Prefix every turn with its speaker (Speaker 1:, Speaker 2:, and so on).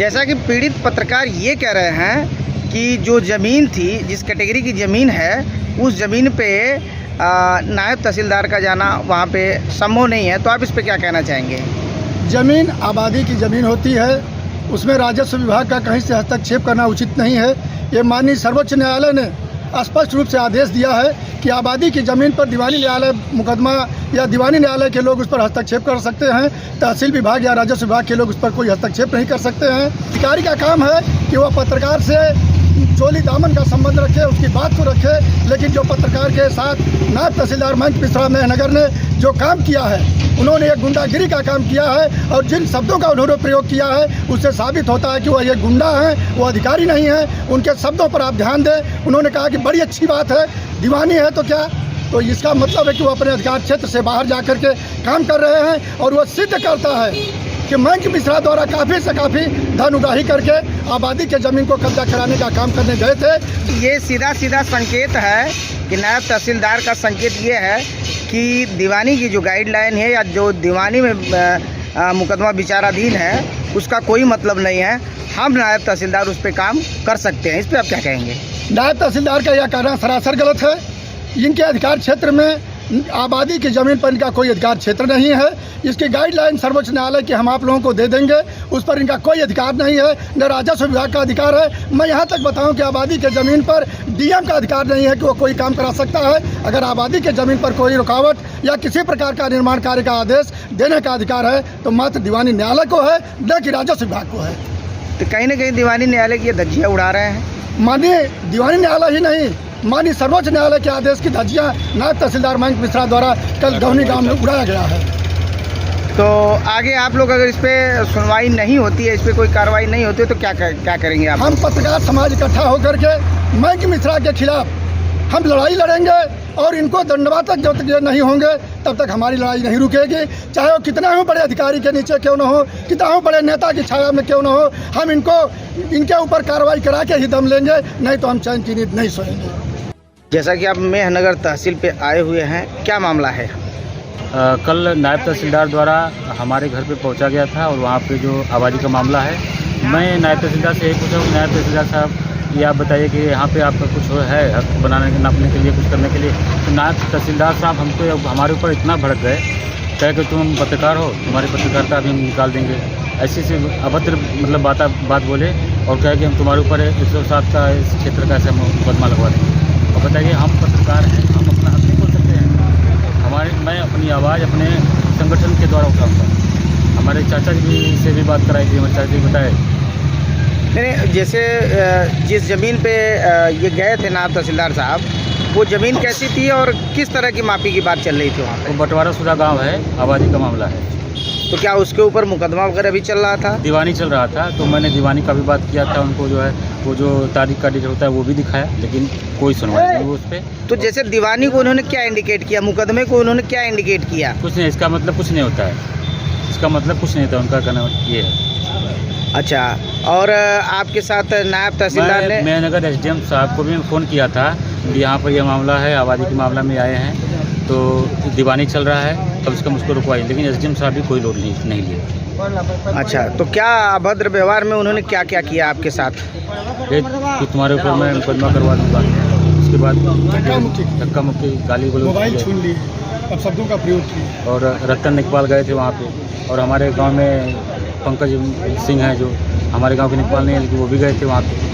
Speaker 1: जैसा कि पीड़ित पत्रकार ये कह रहे हैं कि जो ज़मीन थी, जिस कैटेगरी की ज़मीन है, उस ज़मीन पे नायब तहसीलदार का जाना वहाँ पे संभव नहीं है। तो आप इस पे क्या कहना चाहेंगे?
Speaker 2: ज़मीन आबादी की ज़मीन होती है, उसमें राजस्व विभाग का कहीं से हस्तक्षेप करना उचित नहीं है। ये माननीय सर्वोच्च न्यायालय ने स्पष्ट रूप से आदेश दिया है कि आबादी की ज़मीन पर दीवानी न्यायालय मुकदमा या दीवानी न्यायालय के लोग उस पर हस्तक्षेप कर सकते हैं। तहसील विभाग या राजस्व विभाग के लोग उस पर कोई हस्तक्षेप नहीं कर सकते हैं। अधिकारी का काम है कि वह पत्रकार से चोली दामन का संबंध रखे, उसकी बात को रखे, लेकिन जो पत्रकार के साथ नायब तहसीलदार मयंक मिश्रा मेहनगर ने जो काम किया है, उन्होंने एक गुंडागिरी का काम किया है और जिन शब्दों का उन्होंने प्रयोग किया है उससे साबित होता है कि वह ये गुंडा हैं, वो अधिकारी नहीं हैं। उनके शब्दों पर आप ध्यान दें। उन्होंने कहा कि बड़ी अच्छी बात है, दीवानी है तो क्या, तो इसका मतलब है कि वो अपने अधिकार क्षेत्र से बाहर जा कर के काम कर रहे हैं और वह सिद्ध करता है कि मयंक मिश्रा द्वारा काफ़ी से काफ़ी धन उगाही करके आबादी के ज़मीन को कब्जा कराने का काम करने गए थे।
Speaker 1: ये सीधा सीधा संकेत है कि नायब तहसीलदार का संकेत ये है कि दीवानी की जो गाइडलाइन है या जो दीवानी में मुकदमा विचाराधीन है उसका कोई मतलब नहीं है। हम नायब तहसीलदार उस पर काम कर सकते हैं। इस पर आप क्या कहेंगे?
Speaker 2: नायब तहसीलदार का यह कहना सरासर गलत है। इनके अधिकार क्षेत्र में आबादी की ज़मीन पर इनका कोई अधिकार क्षेत्र नहीं है। इसकी गाइडलाइन सर्वोच्च न्यायालय की हम आप लोगों को दे देंगे, उस पर इनका कोई अधिकार नहीं है, न राजस्व विभाग का अधिकार है। मैं यहाँ तक बताऊँ कि आबादी के ज़मीन पर डीएम का अधिकार नहीं है कि वो कोई काम करा सकता है। अगर आबादी के ज़मीन पर कोई रुकावट या किसी प्रकार का निर्माण कार्य का आदेश देने का अधिकार है तो मात्र दीवानी न्यायालय को है, न कि राजस्व विभाग को है।
Speaker 1: तो कहीं ना कहीं दीवानी न्यायालय की धज्जियाँ उड़ा रहे हैं।
Speaker 2: माननीय दीवानी न्यायालय ही नहीं, माननीय सर्वोच्च न्यायालय के आदेश की धज्जियां नायब तहसीलदार मयंक मिश्रा द्वारा कल गौनी गांव में उड़ाया गया है।
Speaker 1: तो आगे आप लोग अगर इस पे सुनवाई नहीं होती है, इस पे कोई कार्रवाई नहीं होती है तो क्या करेंगे आप?
Speaker 2: हम पत्रकार समाज इकट्ठा होकर के मयंक मिश्रा के खिलाफ हम लड़ाई लड़ेंगे और इनको दंडवात तक जब तक ये नहीं होंगे तब तक हमारी लड़ाई नहीं रुकेगी। चाहे वो कितना ही बड़े अधिकारी के नीचे क्यों न हो, कितना ही बड़े नेता की छाया में क्यों न हो, हम इनके ऊपर कार्रवाई करा के ही दम लेंगे, नहीं तो हम चैन की नींद नहीं सोएंगे।
Speaker 1: जैसा कि आप मेहनगर तहसील पे आए हुए हैं, क्या मामला है?
Speaker 3: कल नायब तहसीलदार द्वारा हमारे घर पे पहुंचा गया था और वहाँ पे जो आबादी का मामला है, मैं नायब तहसीलदार से यही पूछा कि नायब तहसीलदार साहब ये आप बताइए कि यहाँ पे आपका कुछ है हक बनाने के नापने के लिए, कुछ करने के लिए। तो नायब तहसीलदार साहब हमको हमारे ऊपर इतना भड़क गए, कहे कि तुम पत्रकार हो, तुम्हारी पत्रकारिता अभी हम निकाल देंगे, ऐसी से अभद्र मतलब बात बोले और कहे कि हम तुम्हारे ऊपर 107 का इस क्षेत्र का ऐसा मुकदमा लगवा देंगे। और बताइए, हम पत्रकार हैं, हम अपना हक नहीं बोल सकते हैं? मैं अपनी आवाज़ अपने संगठन के द्वारा उठाऊँगा। हमारे चाचा जी से भी बात कराई थी, हमारे चाचा जी बताए।
Speaker 1: नहीं, जैसे जिस ज़मीन पे ये गए थे नायब तहसीलदार साहब, वो ज़मीन कैसी थी और किस तरह की मापी की बात चल रही थी वहाँ पे?
Speaker 3: वो बंटवारा शुदा गाँव है, आबादी का मामला है।
Speaker 1: तो क्या उसके ऊपर मुकदमा वगैरह भी चल रहा था?
Speaker 3: दीवानी चल रहा था, तो मैंने दीवानी का भी बात किया था उनको, जो है वो जो तारीख का डेट होता है वो भी दिखाया, लेकिन कोई सुनवाई नहीं हुई उस पर।
Speaker 1: तो जैसे दीवानी को उन्होंने क्या इंडिकेट किया, मुकदमे को उन्होंने क्या इंडिकेट किया?
Speaker 3: कुछ नहीं, इसका मतलब कुछ नहीं होता है, इसका मतलब कुछ नहीं था, उनका कहना ये है।
Speaker 1: अच्छा, और आपके साथ नायब तहसीलदार ने
Speaker 3: मेहनगर एसडीएम साहब को भी फ़ोन किया था कि यहाँ पर यह मामला है, आबादी के मामला में आए हैं, तो दीवानी चल रहा है, तब इसका मुझको रुकवाइए, लेकिन एसडीएम साहब भी कोई लोड नहीं लिए।
Speaker 1: अच्छा, तो क्या अभद्र व्यवहार में उन्होंने क्या क्या किया आपके साथ?
Speaker 3: कि तुम्हारे ऊपर मैं मुकदमा करवा दूँगा, उसके बाद धक्का मुक्की, गाली गलौज,
Speaker 2: मोबाइल छीन ली, अब शब्दों का प्रयोग किया।
Speaker 3: और रतन निकपाल गए थे वहाँ पे, और हमारे गांव में पंकज सिंह हैं जो हमारे गांव के निकपाल नहीं है, लेकिन वो भी गए थे वहाँ पे।